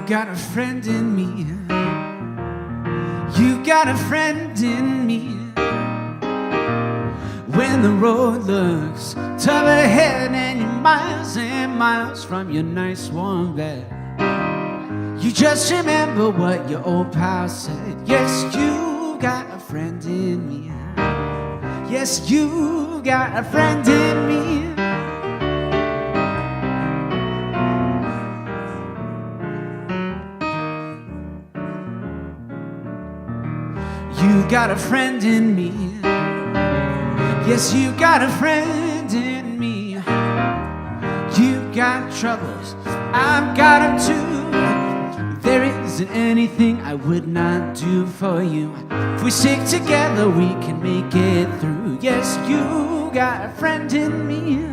got a friend in me. You got a friend in me. When the road looks tough ahead and you're miles and miles from your nice warm bed, you just remember what your old pal said. Yes, you got a friend in me. Yes, you got a friend in me. You got a friend in me. Yes, you got a friend in me. You got troubles, I've got them too. There isn't anything I would not do for you. If we stick together, we can make it through. Yes, you got a friend in me.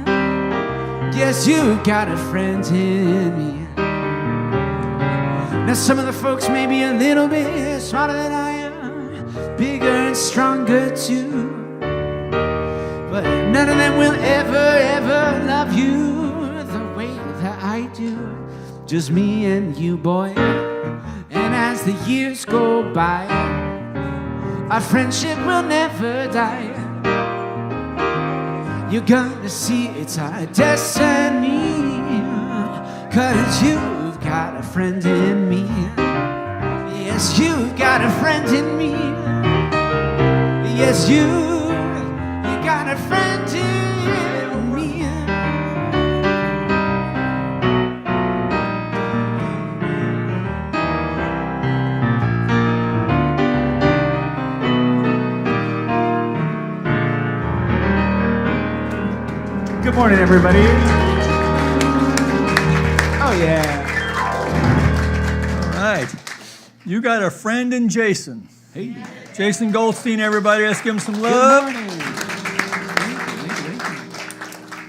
Yes, you got a friend in me. Now some of the folks may be a little bit smarter than I am, bigger and stronger too, but none of them will ever love you the way that I do. Just me and you, boy. And as the years go by, our friendship will never die. You're gonna see it's our destiny, 'cause you've got a friend in me. Yes, you've got a friend in me. Yes, you got a friend in me. Good morning, everybody. Oh, yeah. All right. You got a friend in Jason. Hey. Jason Goldstein, everybody. Let's give him some love.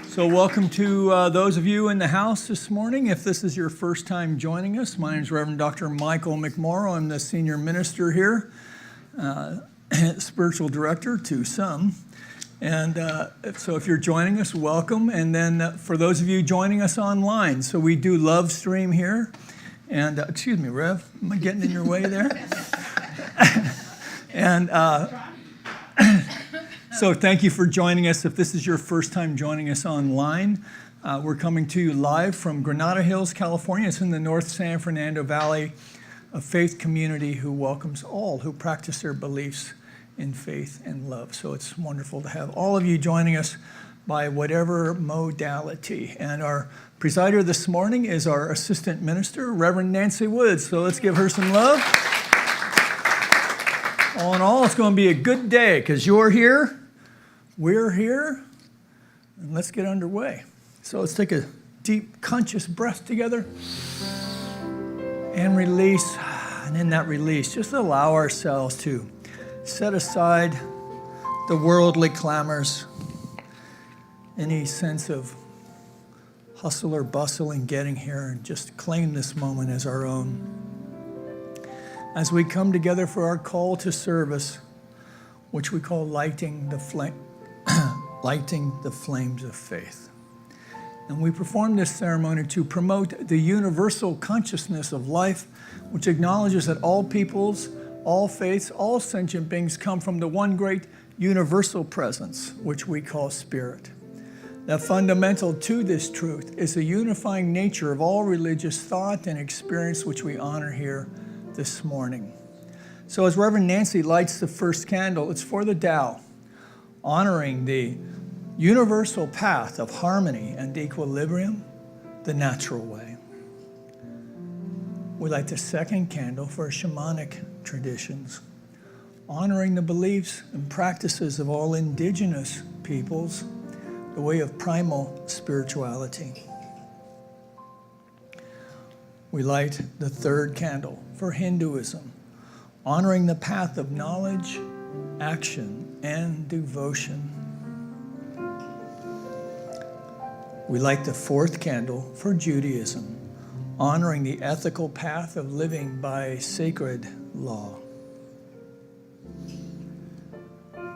So welcome to those of you in the house this morning. If this is your first time joining us, my name is Reverend Dr. Michael McMorrow. I'm the senior minister here, spiritual director to some. And so if you're joining us, welcome. And then for those of you joining us online, so we do live stream here. And excuse me, Rev, am I getting in your way there? And so thank you for joining us. If this is your first time joining us online, we're coming to you live from Granada Hills, California. It's in the North San Fernando Valley, a faith community who welcomes all who practice their beliefs in faith and love. So it's wonderful to have all of you joining us by whatever modality. And our presider this morning is our assistant minister, Reverend Nancy Woods. So let's give her some love. All in all, it's going to be a good day because you're here, we're here, and let's get underway. So let's take a deep, conscious breath together and release. And in that release, just allow ourselves to set aside the worldly clamors, any sense of hustle or bustle in getting here, and just claim this moment as our own. As we come together for our call to service, which we call lighting the flames of faith. And we perform this ceremony to promote the universal consciousness of life, which acknowledges that all peoples, all faiths, all sentient beings come from the one great universal presence, which we call spirit. That fundamental to this truth is the unifying nature of all religious thought and experience, which we honor here this morning. So as Reverend Nancy lights the first candle, it's for the Tao, honoring the universal path of harmony and equilibrium, the natural way. We light the second candle for shamanic traditions, honoring the beliefs and practices of all indigenous peoples, the way of primal spirituality. We light the third candle for Hinduism, honoring the path of knowledge, action, and devotion. We light the fourth candle for Judaism, honoring the ethical path of living by sacred law.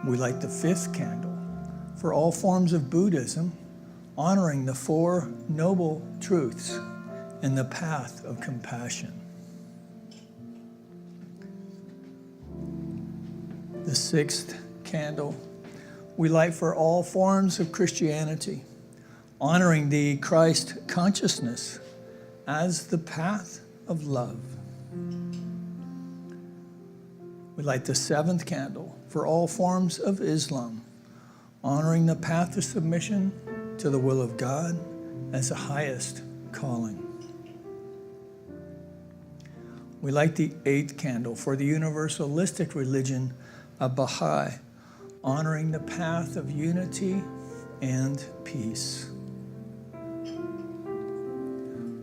We light the fifth candle for all forms of Buddhism, honoring the Four Noble Truths and the path of compassion. The sixth candle we light for all forms of Christianity, honoring the Christ consciousness as the path of love. We light the seventh candle for all forms of Islam, honoring the path of submission to the will of God as the highest calling. We light the eighth candle for the universalistic religion of Baha'i, honoring the path of unity and peace.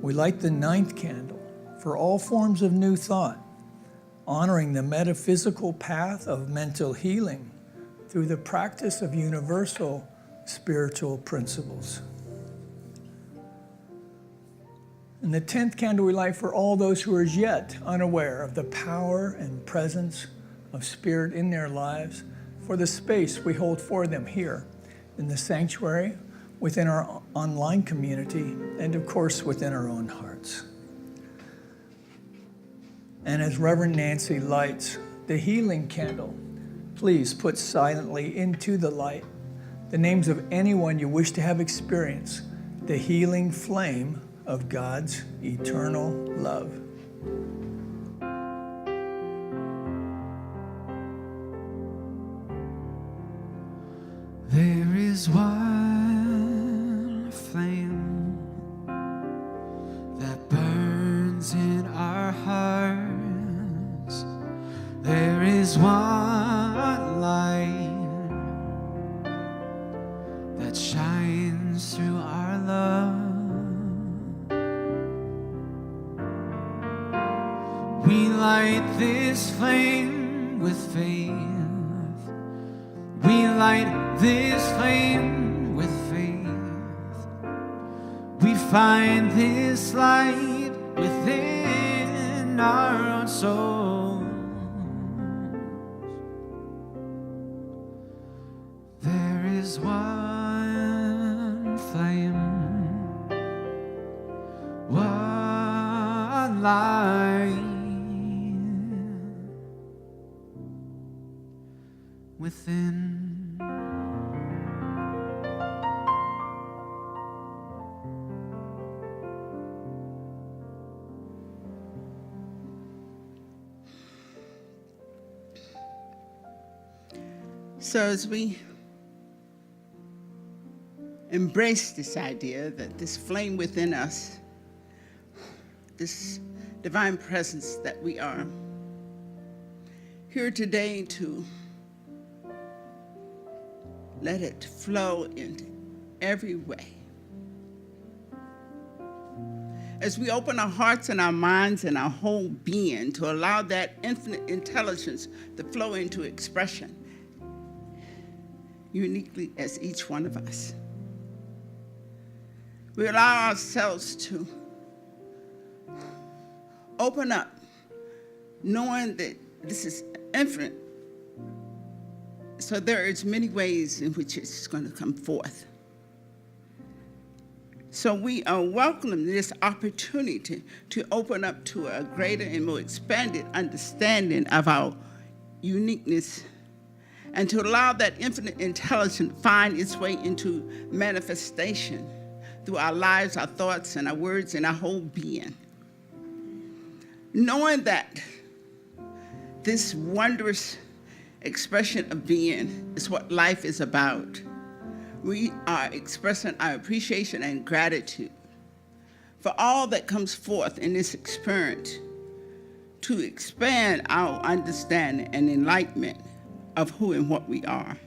We light the ninth candle for all forms of new thought, honoring the metaphysical path of mental healing through the practice of universal spiritual principles. And the 10th candle we light for all those who are as yet unaware of the power and presence of Spirit in their lives, for the space we hold for them here in the sanctuary, within our online community, and of course within our own hearts. And as Reverend Nancy lights the healing candle, please put silently into the light the names of anyone you wish to have experienced the healing flame of God's eternal love. There is one flame that burns in our hearts. There is one light that shines through our love. We light this flame with faith. We light this flame with faith. We find this light within our own souls. There is one flame, one light within. So as we embrace this idea that this flame within us, this divine presence that we are here today to let it flow in every way. As we open our hearts and our minds and our whole being to allow that infinite intelligence to flow into expression, uniquely as each one of us. We allow ourselves to open up, knowing that this is infinite. So there is many ways in which it's going to come forth. So we are welcoming this opportunity to open up to a greater and more expanded understanding of our uniqueness, and to allow that infinite intelligence find its way into manifestation through our lives, our thoughts, and our words, and our whole being. Knowing that this wondrous expression of being is what life is about, we are expressing our appreciation and gratitude for all that comes forth in this experience to expand our understanding and enlightenment of who and what we are.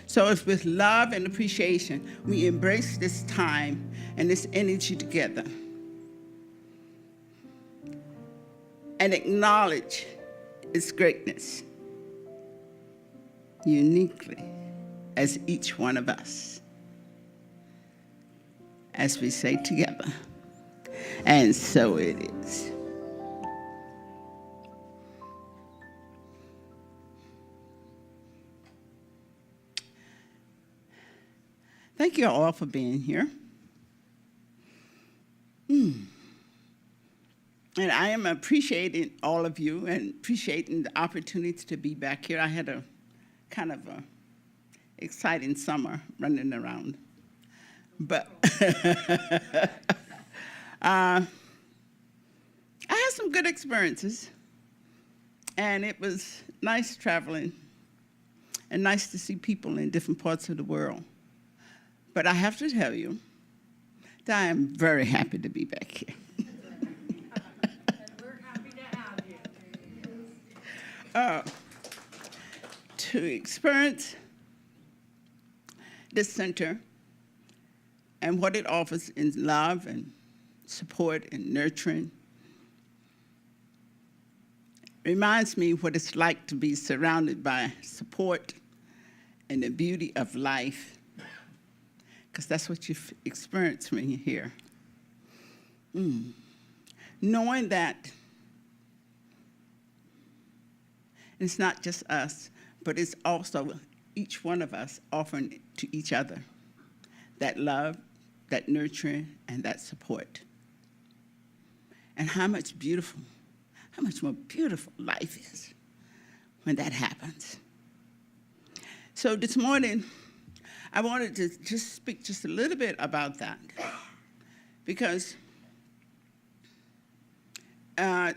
So it's with love and appreciation we embrace this time and this energy together and acknowledge its greatness uniquely as each one of us. As we say together, and so it is. Thank you all for being here. And I am appreciating all of you and appreciating the opportunity to be back here. I had a kind of a exciting summer running around. But I had some good experiences. And it was nice traveling and nice to see people in different parts of the world. But I have to tell you that I am very happy to be back here. We're happy to have you. To experience this center and what it offers in love and support and nurturing reminds me what it's like to be surrounded by support and the beauty of life, because that's what you've experienced when you're here. Knowing that it's not just us, but it's also each one of us offering it to each other that love, that nurturing, and that support. And how much more beautiful life is when that happens. So this morning, I wanted to just speak just a little bit about that, because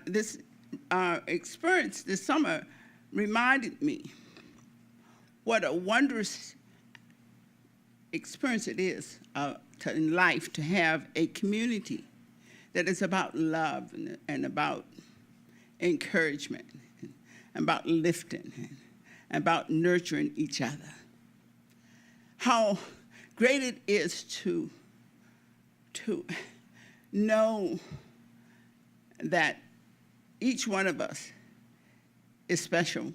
this experience this summer reminded me what a wondrous experience it is in life to have a community that is about love and about encouragement, and about lifting, and about nurturing each other. How great it is to know that each one of us is special.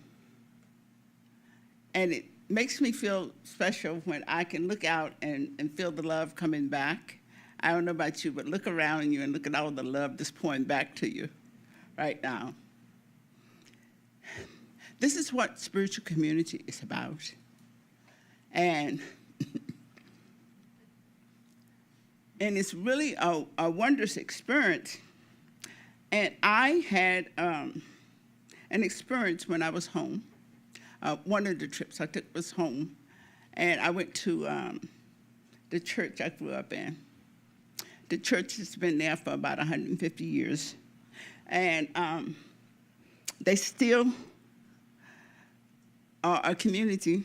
And it makes me feel special when I can look out and feel the love coming back. I don't know about you, but look around you and look at all the love that's pouring back to you right now. This is what spiritual community is about. And it's really a wondrous experience. And I had an experience when I was home. One of the trips I took was home. And I went to the church I grew up in. The church has been there for about 150 years. And they still are a community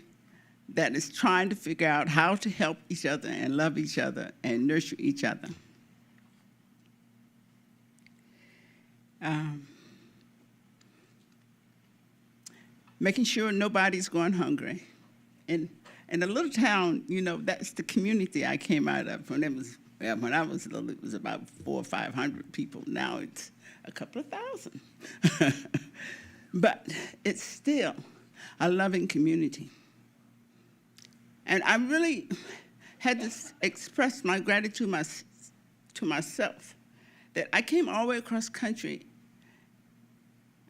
that is trying to figure out how to help each other and love each other and nurture each other. Making sure nobody's going hungry. In a little town, you know, that's the community I came out of. When I was little, it was about 400 or 500 people. Now it's a couple of thousand. But it's still a loving community. And I really had to express my gratitude to myself that I came all the way across country,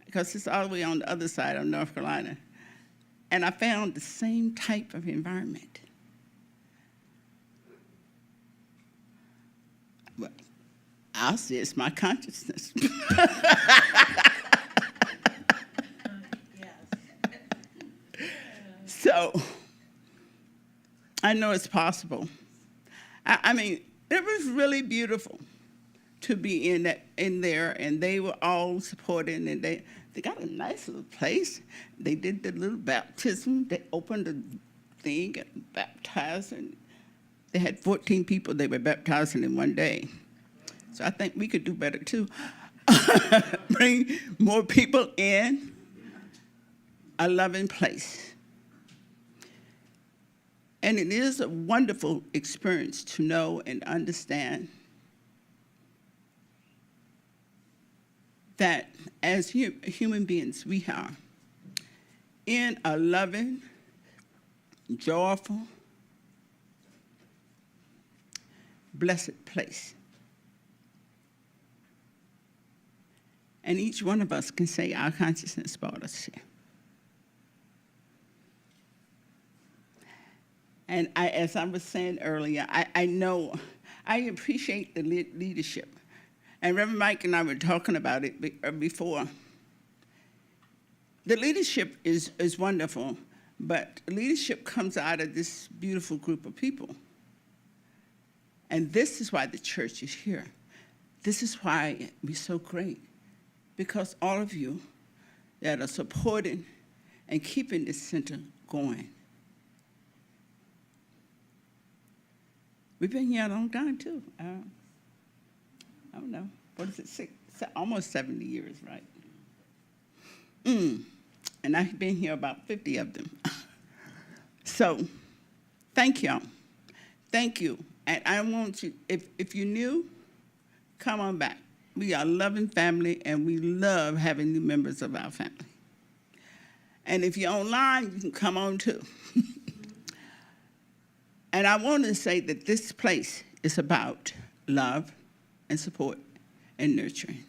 because it's all the way on the other side of North Carolina, and I found the same type of environment. Well, I'll say it's my consciousness. So I know it's possible. I mean, it was really beautiful to be in there, and they were all supporting, and they got a nice little place. They did the little baptism. They opened the thing and baptized, and they had 14 people they were baptizing in one day. So I think we could do better too. Bring more people in a loving place. And it is a wonderful experience to know and understand that as human beings, we are in a loving, joyful, blessed place. And each one of us can say our consciousness brought us here. And as I was saying earlier, I know, I appreciate the leadership And Rev Mike and I were talking about it before. The leadership is wonderful, but leadership comes out of this beautiful group of people. And this is why the church is here. This is why we're so great, because all of you that are supporting and keeping this center going. We've been here a long time, too. I don't know, what is it, almost 70 years, right? And I've been here about 50 of them. So, thank y'all. Thank you. And I want you, if you're new, come on back. We are a loving family, and we love having new members of our family. And if you're online, you can come on too. And I want to say that this place is about love and support and nurturing.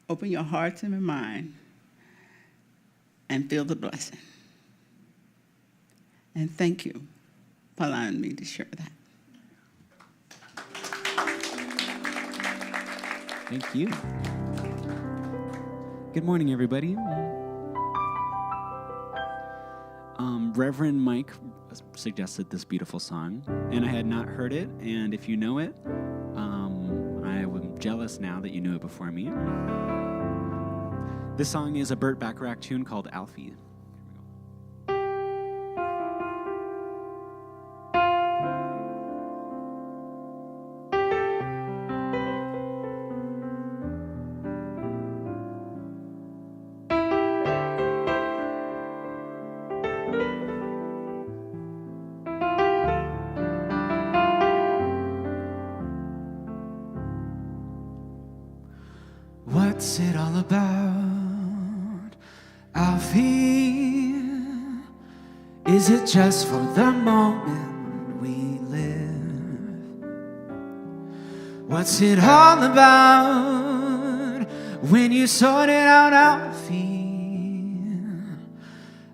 Open your hearts and your mind and feel the blessing. And thank you for allowing me to share that. Thank you. Good morning, everybody. Reverend Mike suggested this beautiful song, and I had not heard it, and if you know it, I'm jealous now that you knew it before me. This song is a Burt Bacharach tune called Alfie. What's it all about, Alfie? Is it just for the moment we live? What's it all about when you sort it out, Alfie?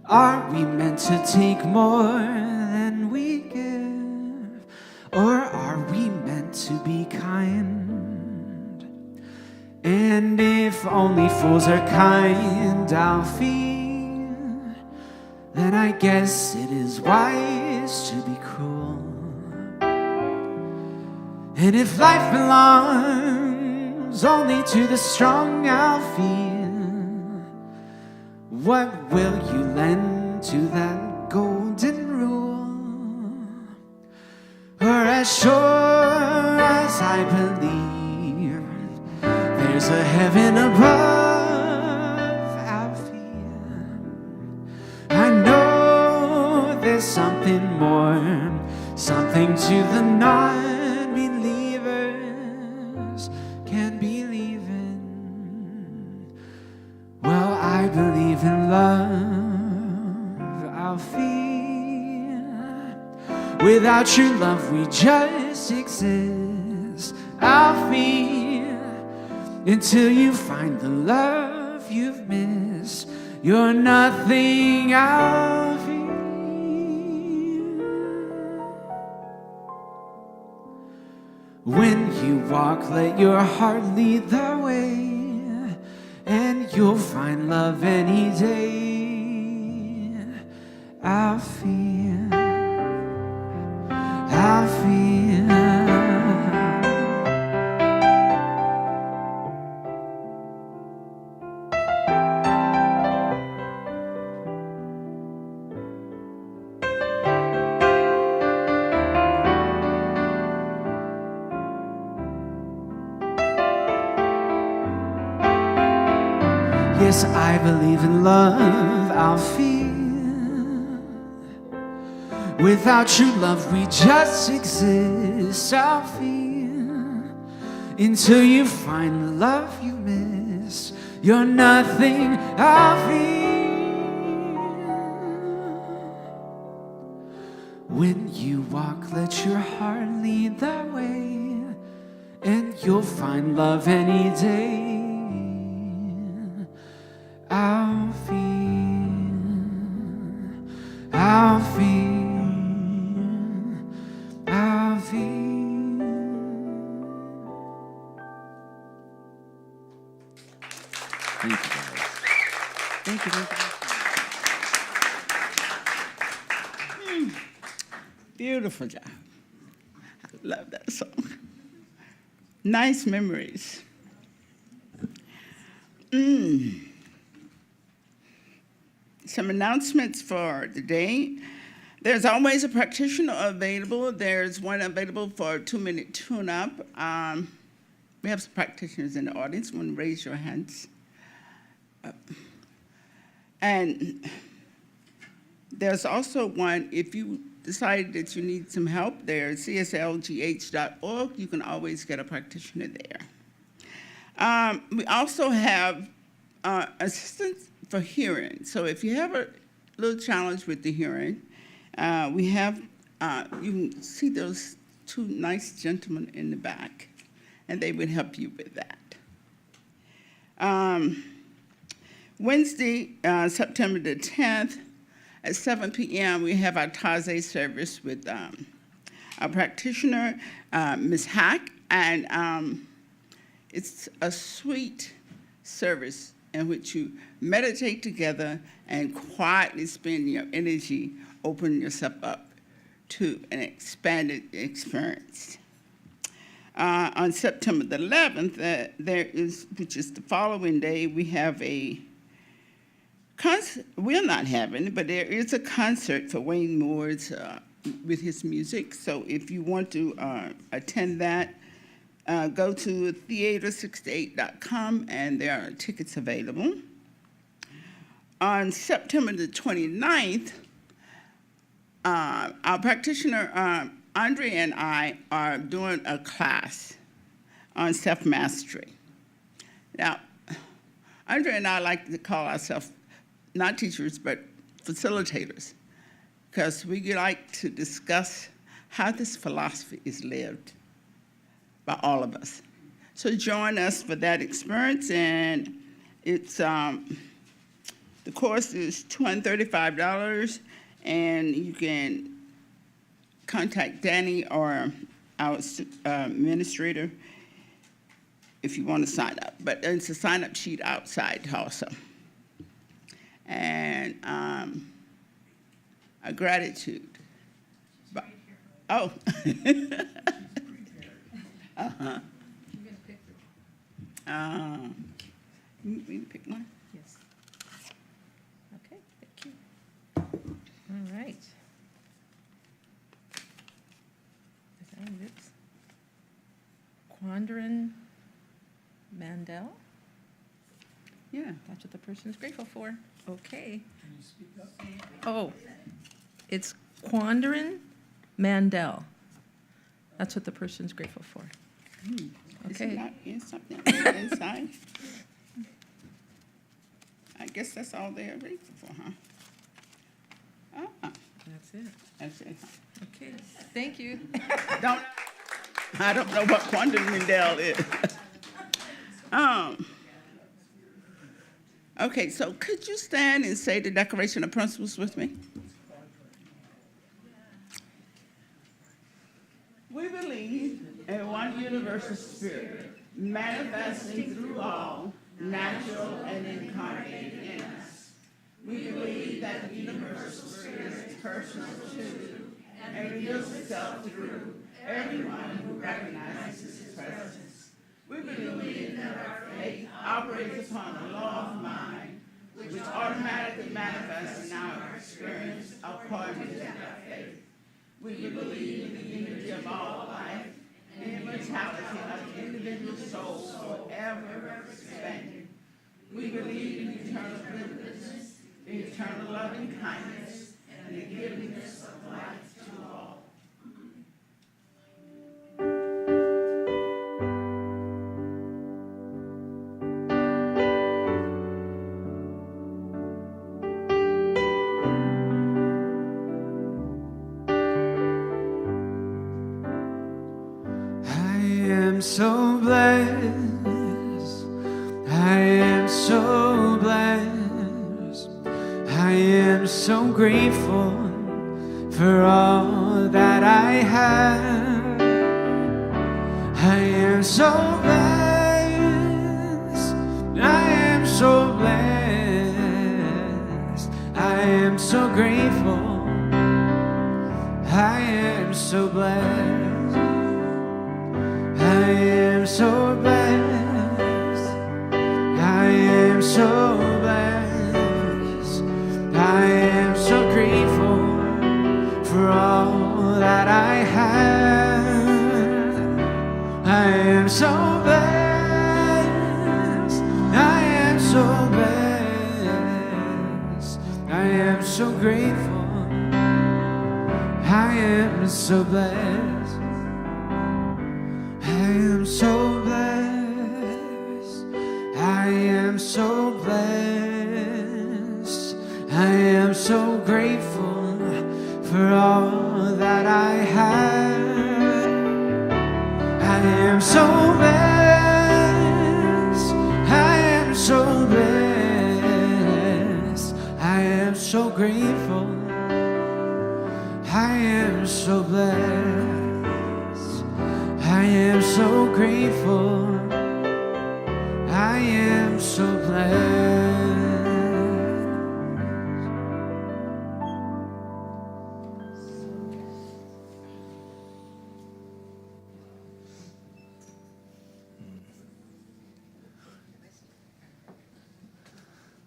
Are we meant to take more than we give? Or are we meant to be kind? And if only fools are kind, Alfie, then I guess it is wise to be cruel. And if life belongs only to the strong, Alfie, what will you lend to that golden rule? Or as sure as I believe there's a heaven above, Alfie, I know there's something more, something to the non-believers can believe in. Well, I believe in love, Alfie. Without your love, we just exist, Alfie. Until you find the love you've missed, you're nothing, Alfie. When you walk, let your heart lead the way, and you'll find love any day, Alfie, Alfie. Yes, I believe in love, Alfie. Without your love, we just exist, Alfie. Until you find the love you miss, you're nothing, Alfie. When you walk, let your heart lead the way, and you'll find love any day, Alfie, Alfie, Alfie. feel. Thank you, guys. Thank you. Beautiful job. I love that song. Nice memories. Some announcements for the day. There's always a practitioner available. There's one available for a 2-minute tune-up. We have some practitioners in the audience. Want to raise your hands? And there's also one, if you decide that you need some help, there's cslgh.org. You can always get a practitioner there. We also have assistance for hearing. So if you have a little challenge with the hearing, we have, you can see those two nice gentlemen in the back, and they would help you with that. Wednesday, September the 10th, at 7 p.m., we have our Taze service with our practitioner, Ms. Hack, and it's a sweet service in which you meditate together and quietly spend your energy, opening yourself up to an expanded experience. On September the 11th, which is the following day, we have a concert. We're not having it, but there is a concert for Wayne Moore's with his music. So if you want to attend that, go to theater68.com, and there are tickets available. On September the 29th, our practitioner, Andre and I, are doing a class on self-mastery. Now, Andre and I like to call ourselves not teachers, but facilitators, because we like to discuss how this philosophy is lived by all of us. So join us for that experience, and it's the course is $235, and you can contact Danny or our administrator if you want to sign up. But it's a sign-up sheet outside also. And a gratitude. Oh. Uh-huh. You pick one? Yes. Okay, thank you. All right. It's Quandran Mandel. Yeah. That's what the person is grateful for. Okay. Can you speak up? Oh, it's Quandran Mandel. That's what the person's grateful for. Is Okay. it not in something inside? I guess that's all they're grateful for, huh? Ah, That's it. that's it. Okay, thank you. I don't know what Quandran Mandel is. Okay, so could you stand and say the Declaration of Principles with me? We believe in one universal spirit, manifesting through all, natural and incarnate in us. We believe that the universal spirit is personal too, and reveals itself through everyone who recognizes its presence. We believe that our faith operates upon the law of mind, which automatically manifests in our experience according to that faith. We believe in the unity of all life and immortality of individual souls forever expanding. We believe in eternal goodness, the eternal loving kindness, and the givingness of life to all. I'm so blessed. I am so blessed. I am so grateful for all that I have. I am so blessed. I am so blessed. I am so grateful. I am so blessed. I am so blessed. I am so blessed. I am so grateful for all that I have. I am so blessed. I am so blessed. I am so grateful. I am so blessed. I am so blessed. I am so blessed. I am so grateful for all that I have. I am so blessed. I am so blessed. I am so grateful. I am so blessed. I am so grateful. I am so blessed.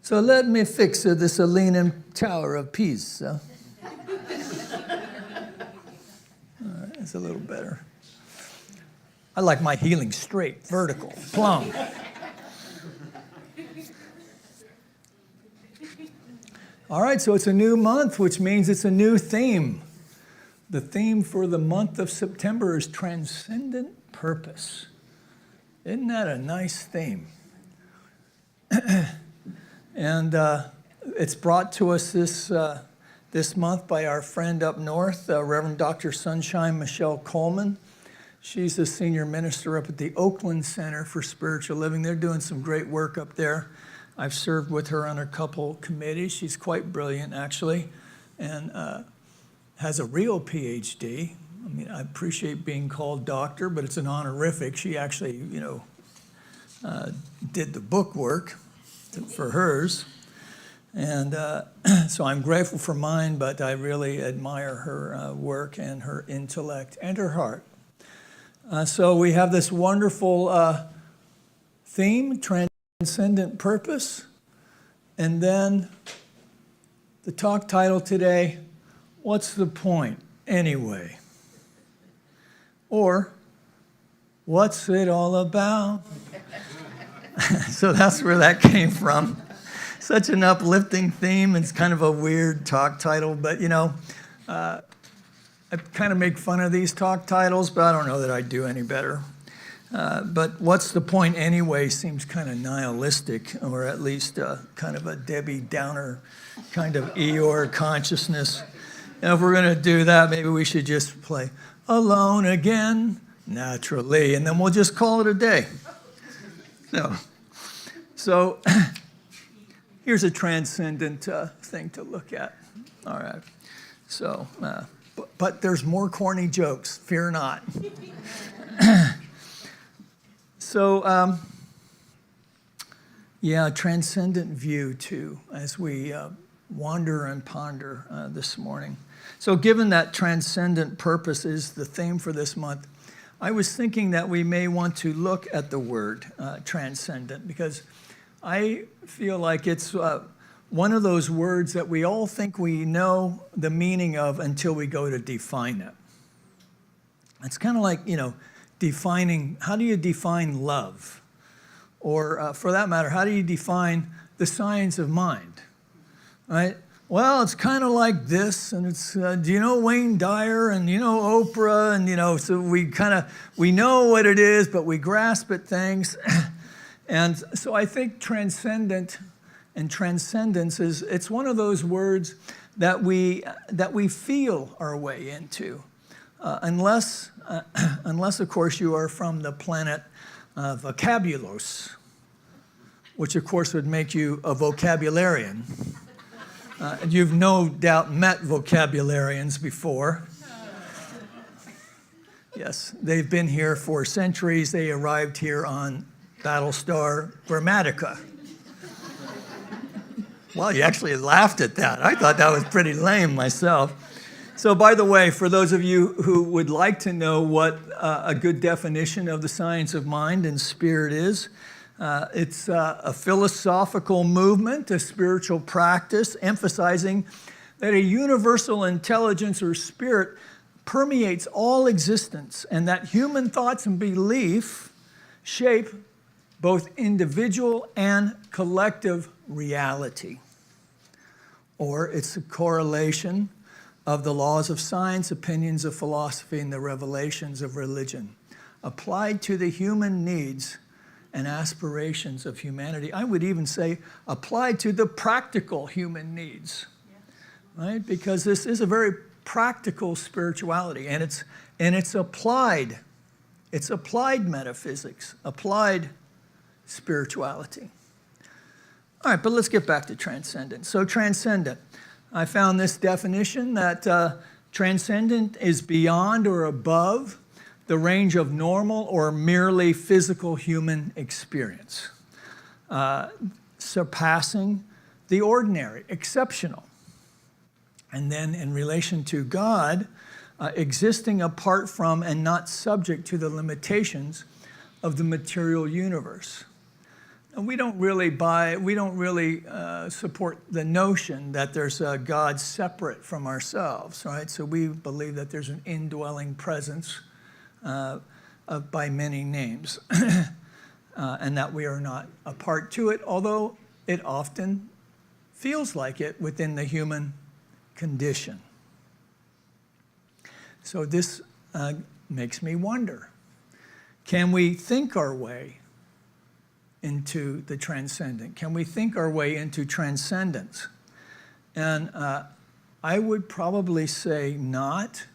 So let me fix this Leaning Tower of Pisa. It's a little better. I like my healing straight, vertical, plumb. All right, so it's a new month, which means it's a new theme. The theme for the month of September is Transcendent Purpose. Isn't that a nice theme? And it's brought to us this month by our friend up north, Reverend Dr. Sunshine Michelle Coleman. She's a senior minister up at the Oakland Center for Spiritual Living. They're doing some great work up there. I've served with her on a couple committees. She's quite brilliant, actually, and has a real PhD. I mean, I appreciate being called doctor, but it's an honorific. She actually, did the book work for hers. And so I'm grateful for mine, but I really admire her work and her intellect and her heart. So we have this wonderful theme, Transcendent Purpose. And then the talk title today, What's the Point Anyway? Or, What's It All About? So that's where that came from. Such an uplifting theme. It's kind of a weird talk title, but I kind of make fun of these talk titles, but I don't know that I do any better. But what's the point anyway seems kind of nihilistic, or at least kind of a Debbie Downer kind of Eeyore Consciousness. And if we're going to do that, maybe we should just play Alone Again, Naturally, and then we'll just call it a day. So here's a transcendent thing to look at. All right. So, but there's more corny jokes. Fear not. So, transcendent view too, as we wander and ponder this morning. So given that transcendent purpose is the theme for this month, I was thinking that we may want to look at the word transcendent, because I feel like it's one of those words that we all think we know the meaning of until we go to define it. It's kind of like, defining, how do you define love? Or for that matter, how do you define the science of mind, right? Well, it's kind of like this, and it's, do you know Wayne Dyer, and Oprah, and so we know what it is, but we grasp at things. And so I think transcendent and transcendence it's one of those words that we feel our way into, unless of course you are from the planet Vocabulos, which of course would make you a vocabularian. You've no doubt met vocabularians before. Yes, they've been here for centuries. They arrived here on Battlestar Grammatica. Well, you actually laughed at that. I thought that was pretty lame myself. So by the way, for those of you who would like to know what a good definition of the science of mind and spirit is, it's a philosophical movement, a spiritual practice, emphasizing that a universal intelligence or spirit permeates all existence, and that human thoughts and belief shape both individual and collective reality. Or it's a correlation of the laws of science, opinions of philosophy, and the revelations of religion, applied to the human needs and aspirations of humanity. I would even say applied to the practical human needs, right? Because this is a very practical spirituality, and it's applied. It's applied metaphysics, applied spirituality. All right, but let's get back to transcendent. So transcendent, I found this definition that transcendent is beyond or above the range of normal or merely physical human experience, surpassing the ordinary, exceptional. And then in relation to God, existing apart from and not subject to the limitations of the material universe. And we don't really support the notion that there's a God separate from ourselves, right? So we believe that there's an indwelling presence by many names, and that we are not a part to it, although it often feels like it within the human condition. So this makes me wonder, can we think our way into the transcendent? Can we think our way into transcendence? And I would probably say not,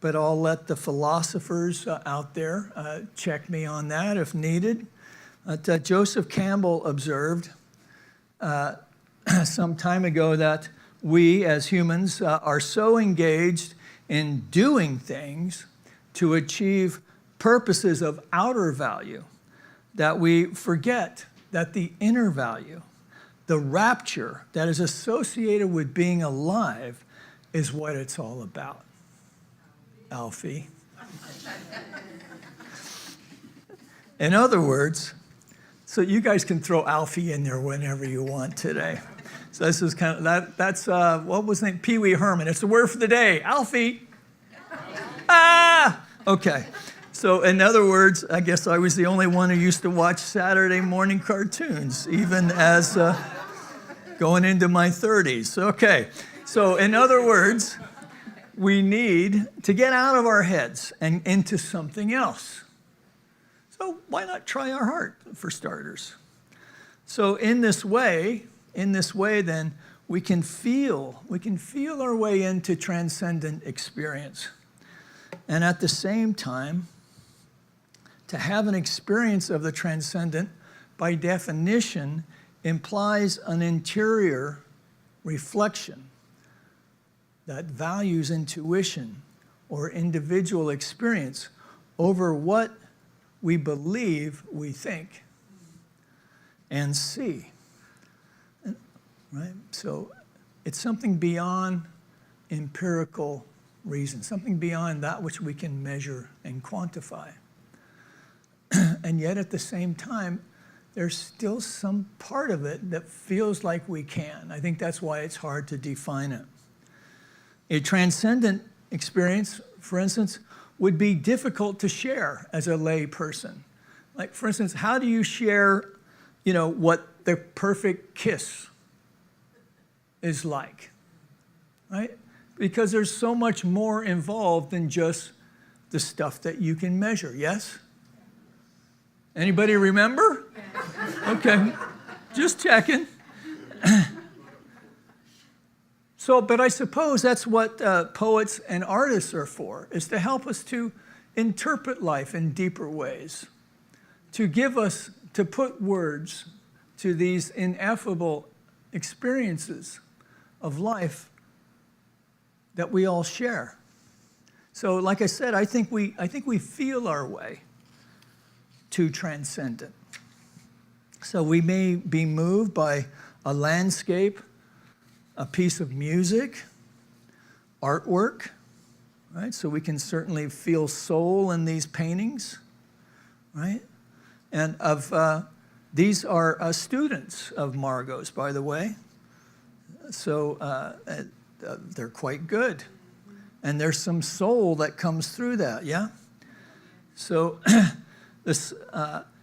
but I'll let the philosophers out there check me on that if needed. Joseph Campbell observed some time ago that we as humans are so engaged in doing things to achieve purposes of outer value that we forget that the inner value, the rapture that is associated with being alive, is what it's all about. Alfie. In other words, so you guys can throw Alfie in there whenever you want today. So this is kind of, that's what was his name? Pee Wee Herman. It's the word for the day. Alfie. Ah! Okay. So in other words, I guess I was the only one who used to watch Saturday morning cartoons, even as going into my 30s. Okay. So in other words, we need to get out of our heads and into something else. So why not try our heart, for starters? So in this way then, we can feel our way into transcendent experience. And at the same time, to have an experience of the transcendent, by definition, implies an interior reflection that values intuition or individual experience over what we believe we think and see. Right? So it's something beyond empirical reason, something beyond that which we can measure and quantify. And yet at the same time, there's still some part of it that feels like we can. I think that's why it's hard to define it. A transcendent experience, for instance, would be difficult to share as a lay person. Like, for instance, how do you share, what the perfect kiss is like, right? Because there's so much more involved than just the stuff that you can measure, yes? Anybody remember? Okay, just checking. So, but I suppose that's what poets and artists are for, is to help us to interpret life in deeper ways, to put words to these ineffable experiences of life that we all share. So like I said, I think we feel our way to transcendent. So we may be moved by a landscape, a piece of music, artwork, right? So we can certainly feel soul in these paintings, right? And these are students of Margot's, by the way. So they're quite good. And there's some soul that comes through that, yeah? So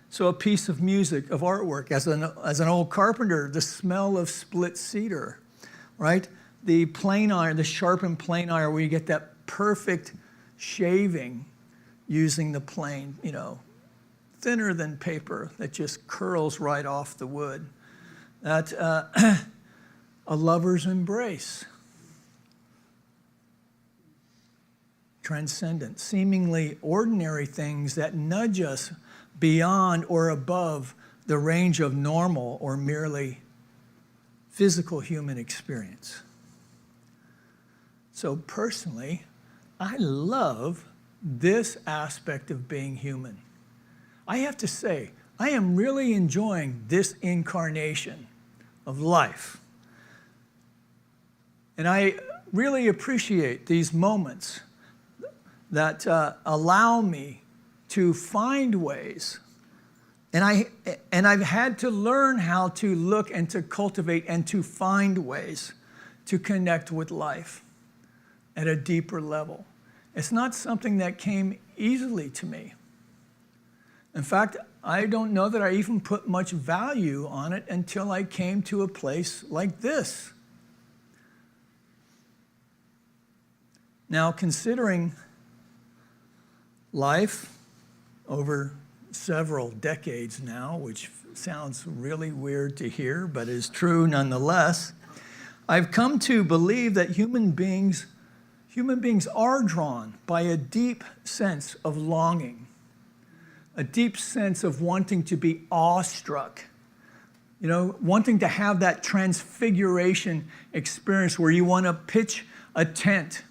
so a piece of music, of artwork, as an old carpenter, the smell of split cedar, right? The plane iron, the sharpened plane iron, where you get that perfect shaving using the plane, you know, thinner than paper that just curls right off the wood. That a lover's embrace. Transcendent, seemingly ordinary things that nudge us beyond or above the range of normal or merely physical human experience. So personally, I love this aspect of being human. I have to say, I am really enjoying this incarnation of life. And I really appreciate these moments that allow me to find ways. And I've had to learn how to look and to cultivate and to find ways to connect with life at a deeper level. It's not something that came easily to me. In fact, I don't know that I even put much value on it until I came to a place like this. Now, considering life over several decades now, which sounds really weird to hear, but is true nonetheless, I've come to believe that human beings are drawn by a deep sense of longing, a deep sense of wanting to be awestruck, you know, wanting to have that transfiguration experience where you want to pitch a tent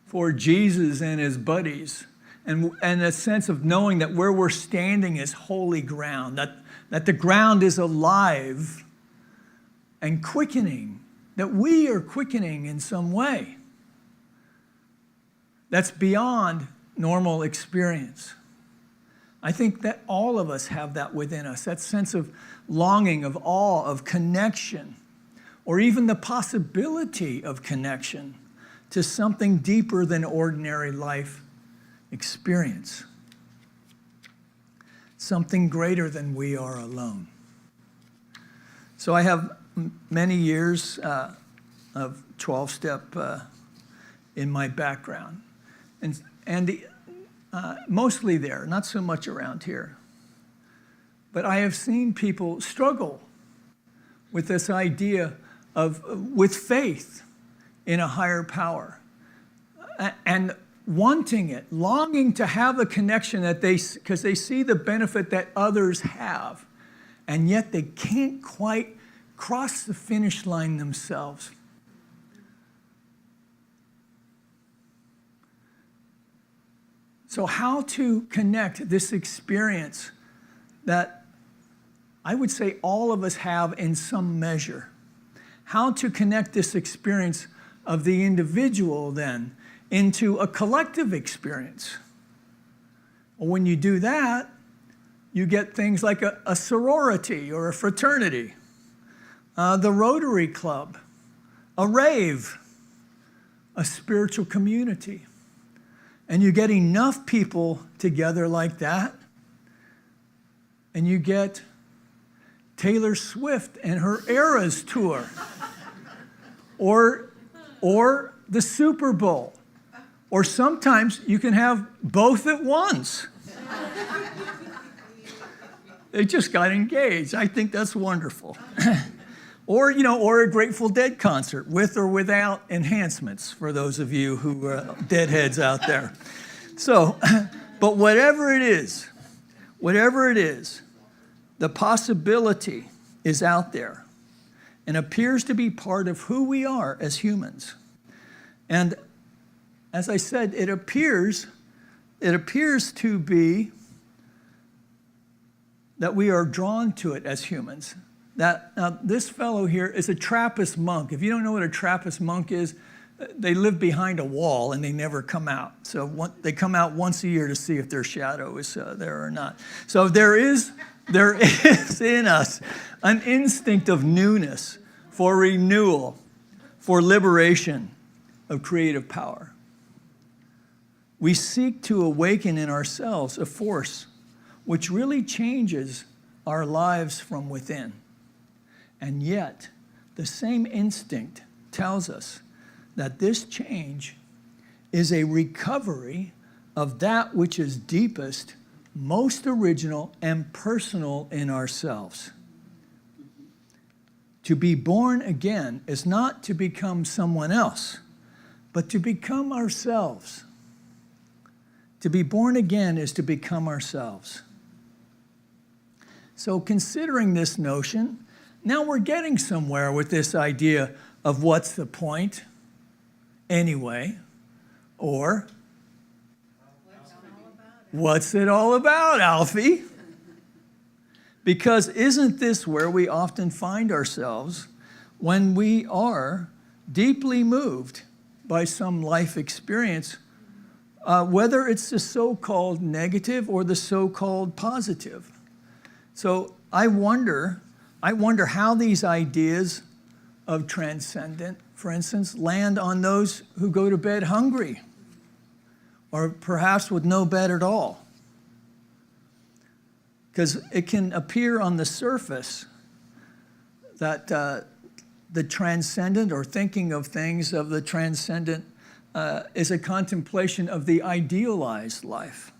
for Jesus and his buddies, and a sense of knowing that where we're standing is holy ground, that the ground is alive and quickening, that we are quickening in some way that's beyond normal experience. I think that all of us have that within us, that sense of longing, of awe, of connection, or even the possibility of connection to something deeper than ordinary life experience, something greater than we are alone. So I have many years of 12-step in my background, and mostly there, not so much around here. But I have seen people struggle with this idea with faith in a higher power, and wanting it, longing to have a connection because they see the benefit that others have, and yet they can't quite cross the finish line themselves. So how to connect this experience that I would say all of us have in some measure? How to connect this experience of the individual then into a collective experience? Well, when you do that, you get things like a sorority or a fraternity, the Rotary Club, a rave, a spiritual community. And you get enough people together like that, and you get Taylor Swift and her Eras tour, or the Super Bowl. Or sometimes you can have both at once. They just got engaged. I think that's wonderful. Or a Grateful Dead concert with or without enhancements for those of you who are deadheads out there. So, but whatever it is, the possibility is out there and appears to be part of who we are as humans. And as I said, it appears to be that we are drawn to it as humans. Now, this fellow here is a Trappist monk. If you don't know what a Trappist monk is, they live behind a wall and they never come out. So they come out once a year to see if their shadow is there or not. So there is in us an instinct of newness, for renewal, for liberation of creative power. We seek to awaken in ourselves a force which really changes our lives from within. And yet, the same instinct tells us that this change is a recovery of that which is deepest, most original, and personal in ourselves. To be born again is not to become someone else, but to become ourselves. To be born again is to become ourselves. So considering this notion, now we're getting somewhere with this idea of what's the point anyway, or what's it all about, Alfie? Because isn't this where we often find ourselves when we are deeply moved by some life experience, whether it's the so-called negative or the so-called positive? So I wonder how these ideas of transcendent, for instance, land on those who go to bed hungry, or perhaps with no bed at all. Because it can appear on the surface that the transcendent, or thinking of things of the transcendent, is a contemplation of the idealized life.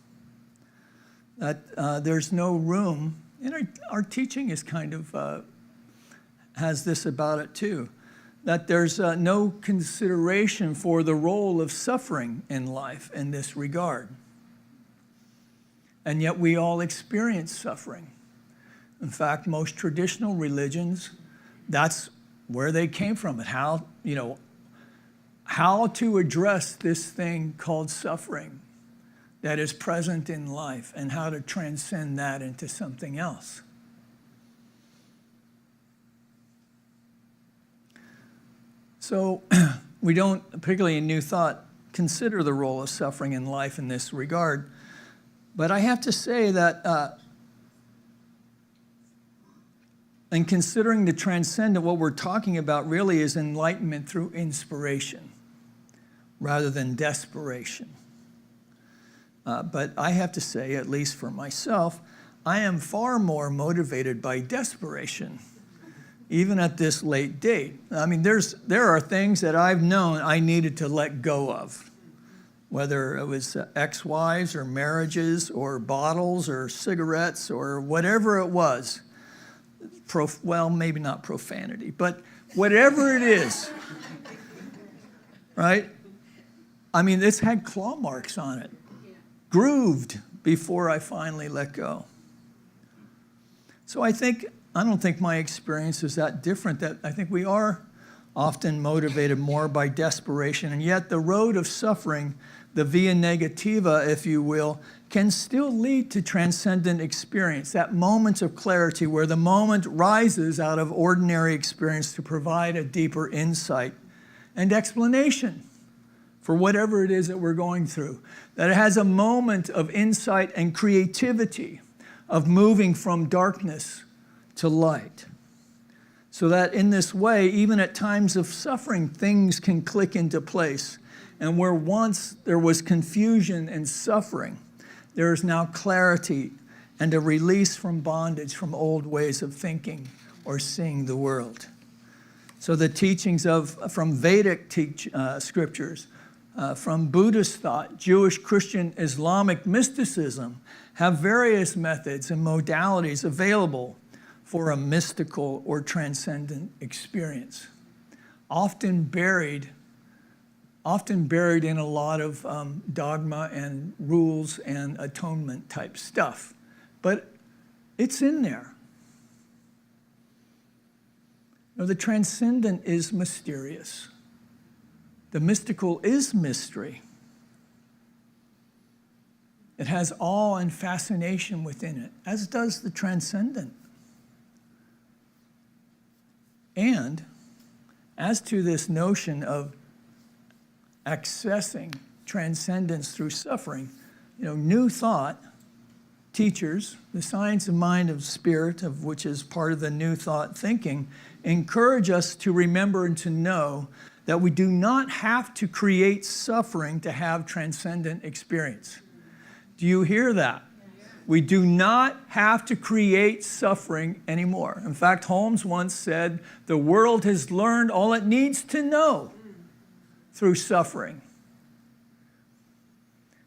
That there's no room, and our teaching is kind of, has this about it too, that there's no consideration for the role of suffering in life in this regard. And yet we all experience suffering. In fact, most traditional religions, that's where they came from, and how to address this thing called suffering that is present in life, and how to transcend that into something else. So we don't, particularly in New Thought, consider the role of suffering in life in this regard. But I have to say that in considering the transcendent, what we're talking about really is enlightenment through inspiration rather than desperation. But I have to say, at least for myself, I am far more motivated by desperation, even at this late date. I mean, there are things that I've known I needed to let go of, whether it was ex-wives or marriages or bottles or cigarettes or whatever it was. Well, maybe not profanity, but whatever it is, right? I mean, this had claw marks on it, grooved before I finally let go. So I don't think my experience is that different. That I think we are often motivated more by desperation, and yet the road of suffering, the via negativa, if you will, can still lead to transcendent experience, that moment of clarity where the moment rises out of ordinary experience to provide a deeper insight and explanation for whatever it is that we're going through. That it has a moment of insight and creativity, of moving from darkness to light. So that in this way, even at times of suffering, things can click into place. And where once there was confusion and suffering, there is now clarity and a release from bondage from old ways of thinking or seeing the world. So the teachings from Vedic scriptures, from Buddhist thought, Jewish, Christian, Islamic mysticism have various methods and modalities available for a mystical or transcendent experience, often buried in a lot of dogma and rules and atonement type stuff. But it's in there. Now, the transcendent is mysterious. The mystical is mystery. It has awe and fascination within it, as does the Transcendent. And as to this notion of accessing transcendence through suffering, New Thought teachers, the science of mind of spirit, of which is part of the New Thought thinking, encourage us to remember and to know that we do not have to create suffering to have transcendent experience. Do you hear that? We do not have to create suffering anymore. In fact, Holmes once said, the world has learned all it needs to know through suffering.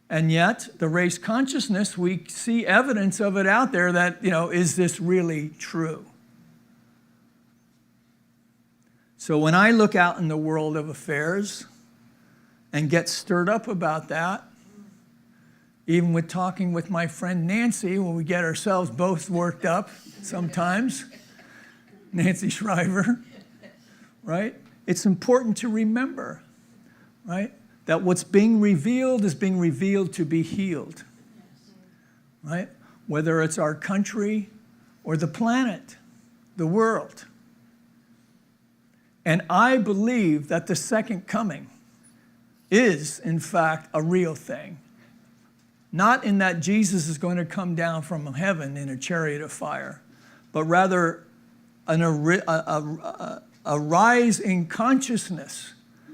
And yet, the race consciousness, we see evidence of it out there that, is this really true? So when I look out in the world of affairs and get stirred up about that, even with talking with my friend Nancy, when we get ourselves both worked up sometimes, Nancy Shriver, right? It's important to remember, right? That what's being revealed is being revealed to be healed, right? Whether it's our country or the planet, the world. And I believe that the second coming is, in fact, a real thing. Not in that Jesus is going to come down from heaven in a chariot of fire, but rather a rise in consciousness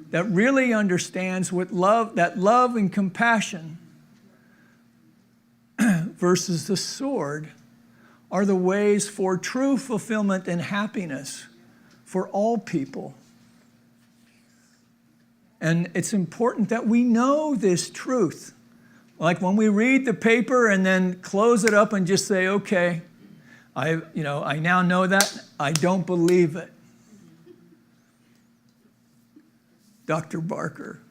that really understands that love and compassion versus the sword are the ways for true fulfillment and happiness for all people. And it's important that we know this truth. Like when we read the paper and then close it up and just say, okay, I now know that, I don't believe it. Dr. Barker.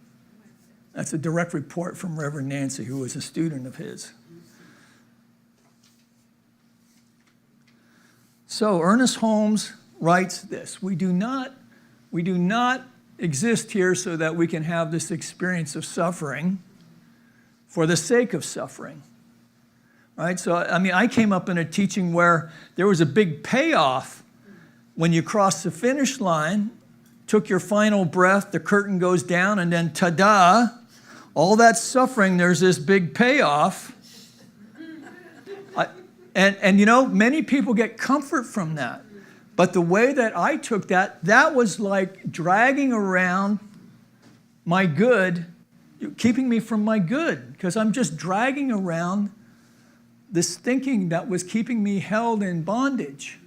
That's a direct report from Reverend Nancy, who was a student of his. So Ernest Holmes writes this: we do not exist here so that we can have this experience of suffering for the sake of suffering, right? So, I came up in a teaching where there was a big payoff when you cross the finish line, took your final breath, the curtain goes down, and then ta-da, all that suffering, there's this big payoff. Many people get comfort from that. But the way that I took that was like dragging around my good, keeping me from my good, because I'm just dragging around this thinking that was keeping me held in bondage.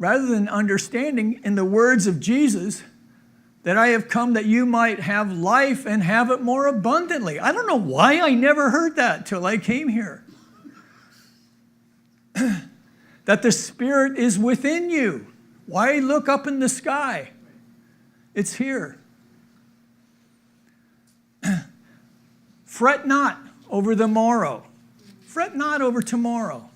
Rather than understanding, in the words of Jesus, that I have come that you might have life and have it more abundantly. I don't know why I never heard that till I came here. That the Spirit is within you. Why look up in the sky? It's here. Fret not over the morrow. Fret not over tomorrow.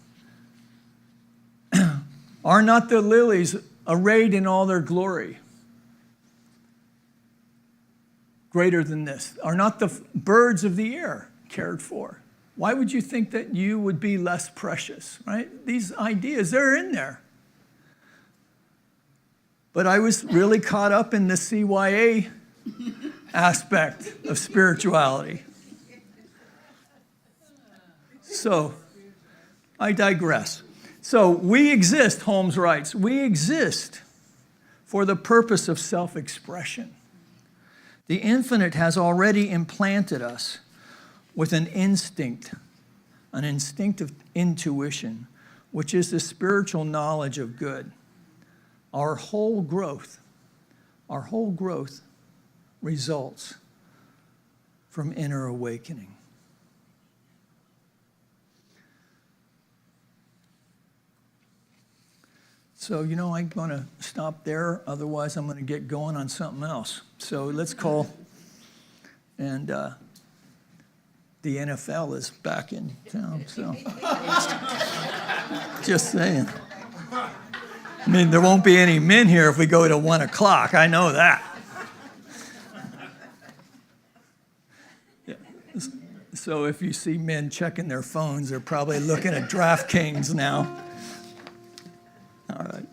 Are not the lilies arrayed in all their glory? Greater than this. Are not the birds of the air cared for? Why would you think that you would be less precious, right? These ideas, they're in there. But I was really caught up in the CYA aspect of spirituality. So, I digress. So, we exist, Holmes writes, we exist for the purpose of self-expression. The infinite has already implanted us with an instinctive intuition, which is the spiritual knowledge of good. Our whole growth results from inner awakening. So, I'm going to stop there. Otherwise, I'm going to get going on something else. So let's call, and the NFL is back in town, so just saying. There won't be any men here if we go to 1 o'clock. I know that. Yeah. So if you see men checking their phones, they're probably looking at DraftKings now. All right.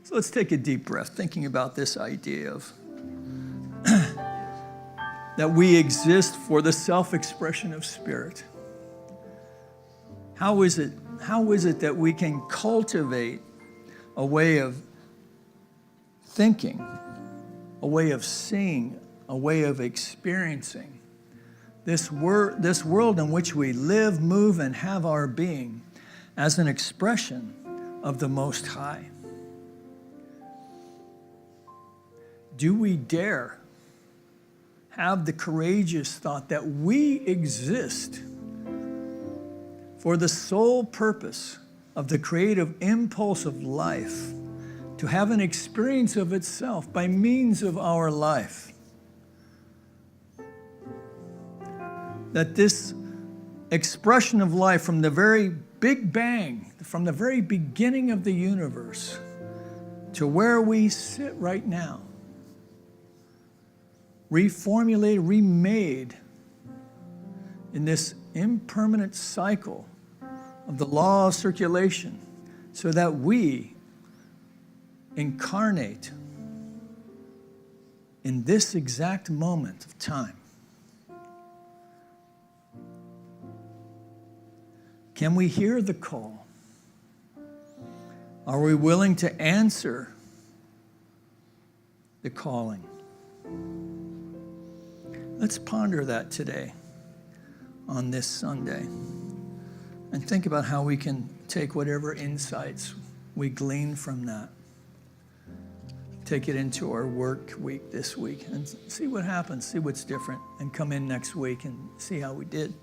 So let's take a deep breath, thinking about this idea of that we exist for the self-expression of spirit. How is it that we can cultivate a way of thinking, a way of seeing, a way of experiencing this world in which we live, move, and have our being as an expression of the Most High? Do we dare have the courageous thought that we exist for the sole purpose of the creative impulse of life to have an experience of itself by means of our life? That this expression of life from the very Big Bang, from the very beginning of the universe to where we sit right now, reformulated, remade in this impermanent cycle of the law of circulation so that we incarnate in this exact moment of time. Can we hear the call? Are we willing to answer the calling? Let's ponder that today on this Sunday and think about how we can take whatever insights we glean from that, take it into our work week this week and see what happens, see what's different, and come in next week and see how we did.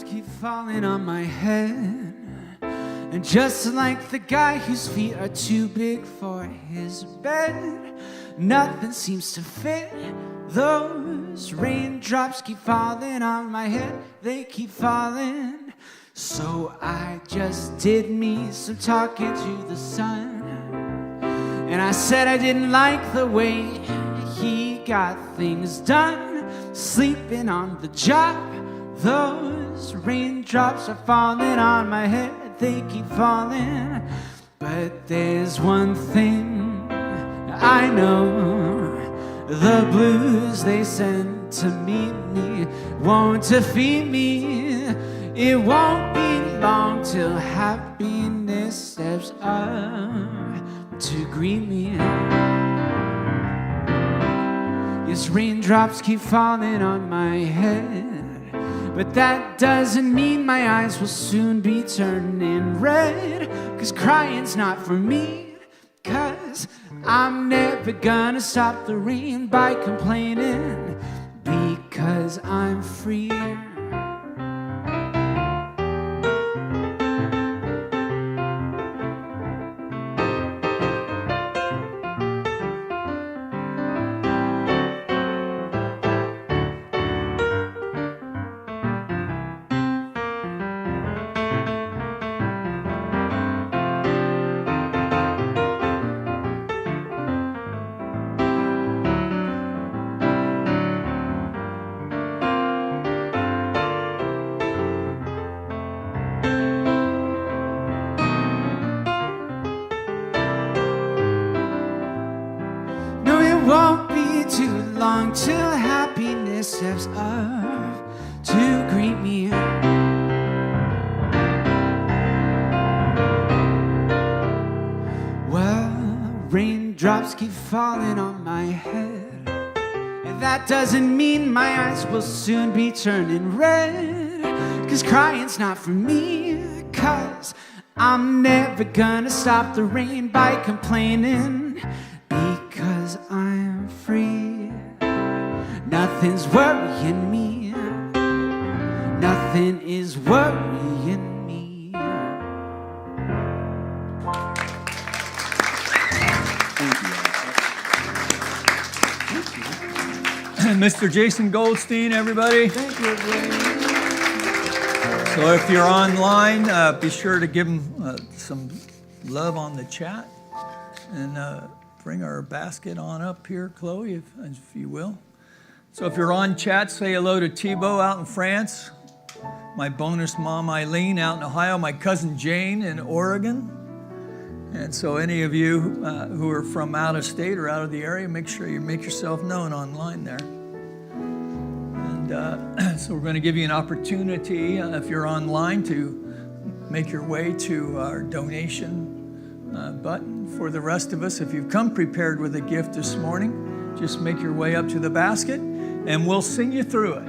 Keep falling on my head, and just like the guy whose feet are too big for his bed, nothing seems to fit. Those raindrops keep falling on my head, they keep falling. So I just did me some talking to the sun, and I said I didn't like the way he got things done, sleeping on the job. Those raindrops are falling on my head, they keep falling. But there's one thing I know, the blues they send to meet me won't defeat me. It won't be long till happiness steps up to greet me. Yes, raindrops keep falling on my head, but that doesn't mean my eyes will soon be turning red. 'Cause crying's not for me, 'cause I'm never gonna stop the rain by complaining, because I'm free. Won't be too long till happiness steps up to greet me. Well, raindrops keep falling on my head, and that doesn't mean my eyes will soon be turning red. 'Cause crying's not for me, 'cause I'm never gonna stop the rain by complaining, because I'm free. Nothing's worrying me. Nothing is worrying me. Mr. Jason Goldstein, everybody. Thank you, everybody. So if you're online, be sure to give him some love on the chat. And bring our basket on up here, Chloe, if you will. So if you're on chat, say hello to Thibaut out in France, my bonus mom Eileen out in Ohio, my cousin Jane in Oregon. And so any of you who are from out of state or out of the area, make sure you make yourself known online there. And so we're going to give you an opportunity, if you're online, to make your way to our donation button. For the rest of us, if you've come prepared with a gift this morning, just make your way up to the basket, and we'll sing you through it.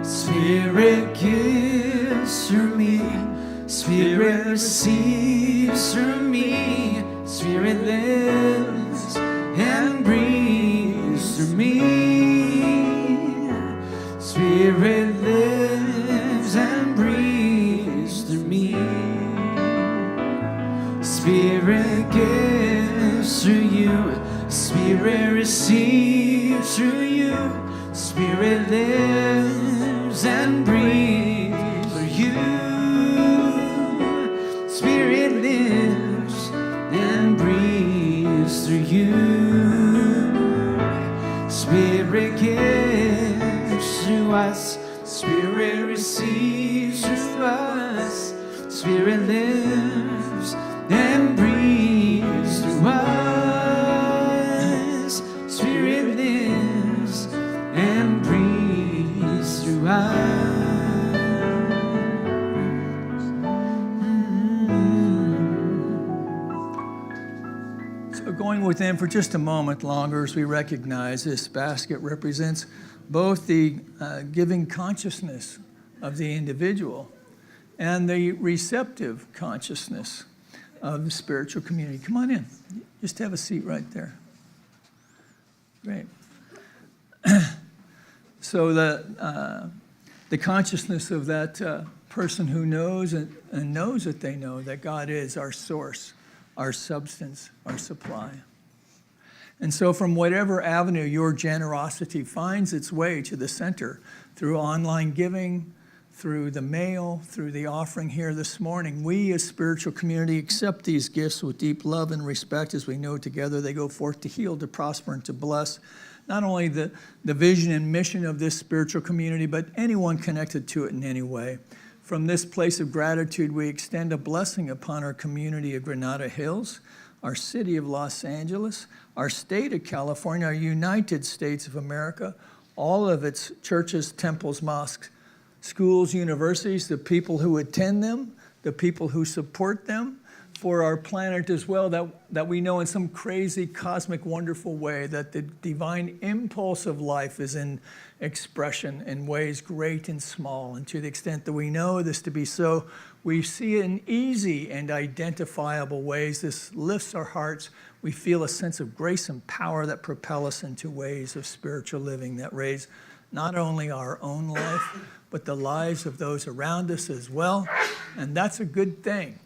Spirit gives through me, Spirit receives through me, Spirit lives and breathes through me. Spirit lives and breathes through me. Spirit gives through you, Spirit receives through you, Spirit lives and breathes through you. Spirit lives and breathes through you. Spirit gives through us, Spirit receives through us, Spirit lives and breathes through us. Spirit lives and breathes through us. So going within for just a moment longer, as we recognize this basket represents both the giving consciousness of the individual and the receptive consciousness of the spiritual community. Come on in. Just have a seat right there. Great. So the consciousness of that person who knows and knows that they know that God is our source, our substance, our supply. And so from whatever avenue your generosity finds its way to the center, through online giving, through the mail, through the offering here this morning, we as spiritual community accept these gifts with deep love and respect, as we know together they go forth to heal, to prosper, and to bless not only the vision and mission of this spiritual community, but anyone connected to it in any way. From this place of gratitude, we extend a blessing upon our community of Granada Hills, our city of Los Angeles, our state of California, our United States of America, all of its churches, temples, mosques, schools, universities, the people who attend them, the people who support them, for our planet as well, that we know in some crazy, cosmic, wonderful way that the divine impulse of life is in expression in ways great and small. And to the extent that we know this to be so, we see it in easy and identifiable ways. This lifts our hearts. We feel a sense of grace and power that propel us into ways of spiritual living that raise not only our own life, but the lives of those around us as well. And that's a good thing.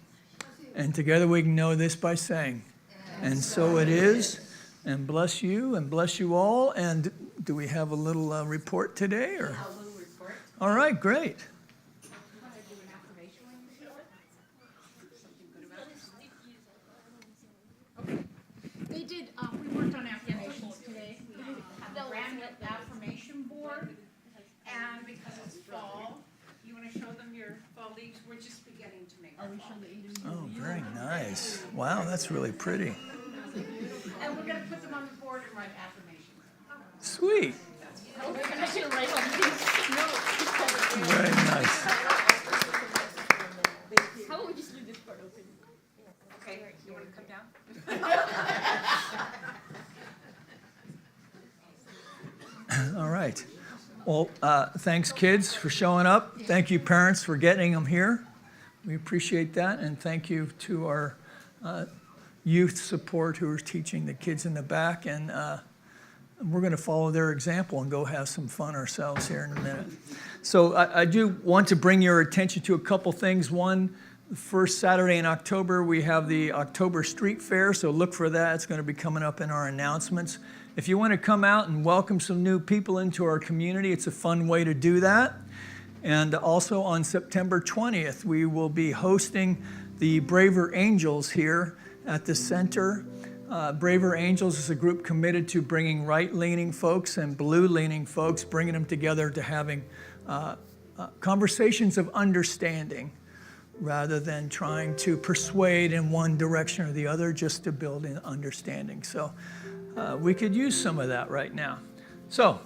And together we can know this by saying, and so it is, and bless you all. And do we have a little report today? Or? A little report. All right, great. Want to do an affirmation when you show it? Something good about it? Okay. They did, we worked on affirmations today. We have a brand new affirmation board. And because it's fall, you want to show them your fall leaves? We're just beginning to make our fall leaves. Oh, very nice. Wow, that's really pretty. And we're going to put them on the board and write affirmations. Sweet. We're going to write on these notes. Very nice. How about we just leave this part open? Okay, you want to come down? All right. Well, thanks, kids, for showing up. Thank you, parents, for getting them here. We appreciate that. And thank you to our youth support who are teaching the kids in the back. And we're going to follow their example and go have some fun ourselves here in a minute. So I do want to bring your attention to a couple things. One, the first Saturday in October, we have the October Street Fair, so look for that. It's going to be coming up in our announcements. If you want to come out and welcome some new people into our community, it's a fun way to do that. And also on September 20th, we will be hosting the Braver Angels here at the center. Braver Angels is a group committed to bringing right-leaning folks and blue-leaning folks, bringing them together to having conversations of understanding rather than trying to persuade in one direction or the other, just to build in understanding. So we could use some of that right now. So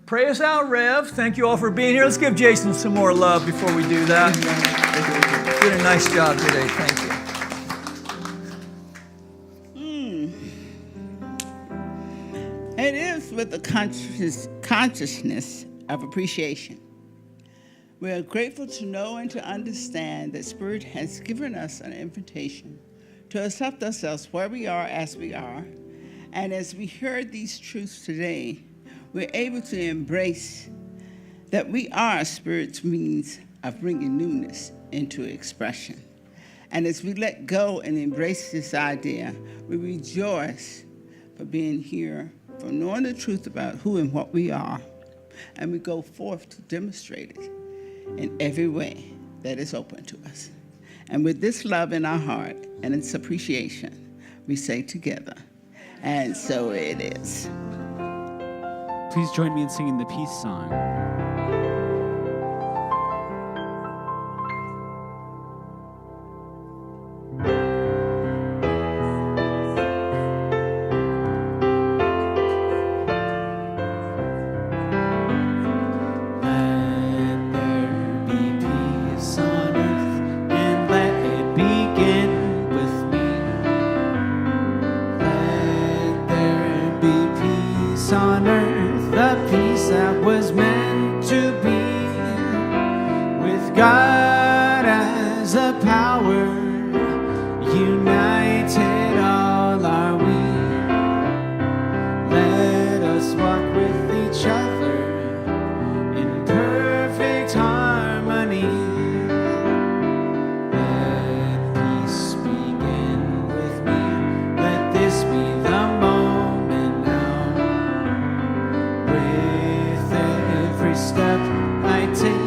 pray us out, Rev. Thank you all for being here. Let's give Jason some more love before we do that. You did a nice job today. Thank you. It is with the consciousness of appreciation. We are grateful to know and to understand that Spirit has given us an invitation to accept ourselves where we are as we are. And as we heard these truths today, we're able to embrace that we are Spirit's means of bringing newness into expression. And as we let go and embrace this idea, we rejoice for being here, for knowing the truth about who and what we are, and we go forth to demonstrate it in every way that is open to us. And with this love in our heart and its appreciation, we say together, and so it is. Please join me in singing the peace song. Step I take